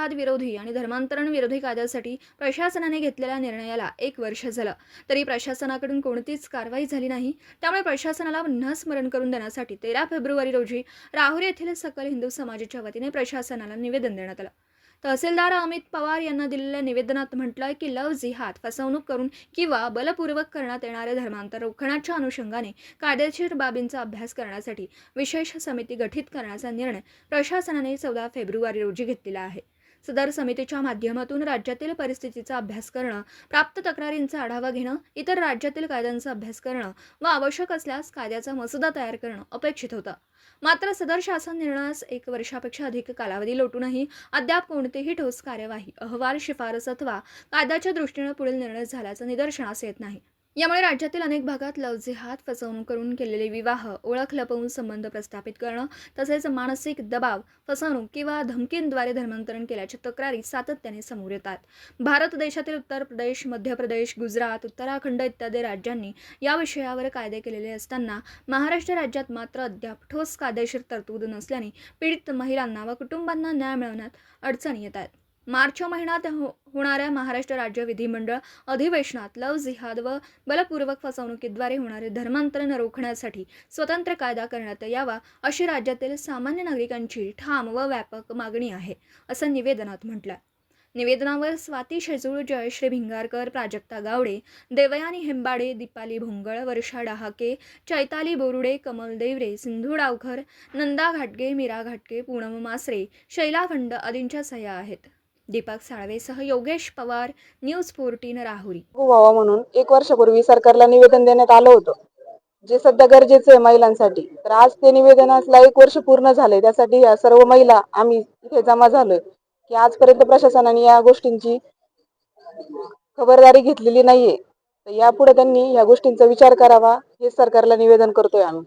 जिहाद विरोधी आणि धर्मांतरण विरोधी कायद्यासाठी प्रशासनाने घेतलेल्या निर्णयाला 1 वर्ष झालं, तरी प्रशासनाकडून कोणतीच कारवाई झाली नाही. त्यामुळे प्रशासनाला पुन्हा स्मरण करून देण्यासाठी 13 फेब्रुवारी रोजी राहुरी येथील सकल हिंदू समाजाच्या वतीने प्रशासनाला निवेदन देण्यात आलं. तहसीलदार अमित पवार यांना दिलेल्या निवेदनात म्हटलंय की लव्ह जिहाद, फसवणूक करून किंवा बलपूर्वक करण्यात येणारे धर्मांतर रोखण्याच्या अनुषंगाने कायदेशीर बाबींचा अभ्यास करण्यासाठी विशेष समिती गठीत करण्याचा निर्णय प्रशासनाने 14 फेब्रुवारी रोजी घेतलेला आहे. सदर समितीच्या माध्यमातून राज्यातील परिस्थितीचा अभ्यास करणं, प्राप्त तक्रारींचा आढावा घेणं, इतर राज्यातील कायद्यांचा अभ्यास करणं व आवश्यक असल्यास कायद्याचा मसुदा तयार करणं अपेक्षित होतं. मात्र सदर शासन निर्णयास 1 वर्षापेक्षा अधिक कालावधी लोटूनही अद्याप कोणतीही ठोस कार्यवाही, अहवाल, शिफारस अथवा कायद्याच्या दृष्टीने पुढील निर्णय झाल्याचं निदर्शनास येत नाही. यामुळे राज्यातील अनेक भागात लव्ह जिहाद, फसवणूक करून केलेले विवाह, ओळख लपवून संबंध प्रस्थापित करणं, तसेच मानसिक दबाव, फसवणूक किंवा धमकींद्वारे धर्मांतरण केल्याच्या तक्रारी सातत्याने समोर येतात. भारत देशातील उत्तर प्रदेश, मध्य प्रदेश, गुजरात, उत्तराखंड इत्यादी राज्यांनी या विषयावर कायदे केलेले असताना महाराष्ट्र राज्यात मात्र अद्याप ठोस कायदेशीर तरतूद नसल्याने पीडित महिलांना व कुटुंबांना न्याय मिळवण्यात अडचणी येत आहेत. मार्च महिन्यात होणाऱ्या महाराष्ट्र राज्य विधिमंडळ अधिवेशनात लव्ह जिहाद व बलपूर्वक फसवणुकीद्वारे होणारे धर्मांतरण रोखण्यासाठी स्वतंत्र कायदा करण्यात यावा, अशी राज्यातील सामान्य नागरिकांची ठाम व व्यापक मागणी आहे, असं निवेदनात म्हटलं. निवेदनावर स्वाती शेजूळ, जयश्री भिंगारकर, प्राजक्ता गावडे, देवयानी हेंबाडे, दीपाली भोंगळ, वर्षा डहाके, चैताली बोरुडे, कमल देवरे, सिंधू डावखर, नंदा घाटगे, मीरा घाटगे, पूनम मासरे, शैला खंड आदींच्या सह्या आहेत. दीपक साळवेसह योगेश पवार, न्यूज 14 राहुरी. व्हावा म्हणून 1 वर्षापूर्वी सरकारला निवेदन देण्यात आलं होतं, जे सध्या गरजेचं आहे महिलांसाठी. तर आज ते निवेदनाला 1 वर्ष पूर्ण झाले. त्यासाठी या सर्व महिला आम्ही इथे जमा झालोय की आजपर्यंत प्रशासनाने या गोष्टींची खबरदारी घेतलेली नाहीये. तर यापुढे त्यांनी या गोष्टींचा विचार करावा, हे सरकारला निवेदन करतोय आम्ही.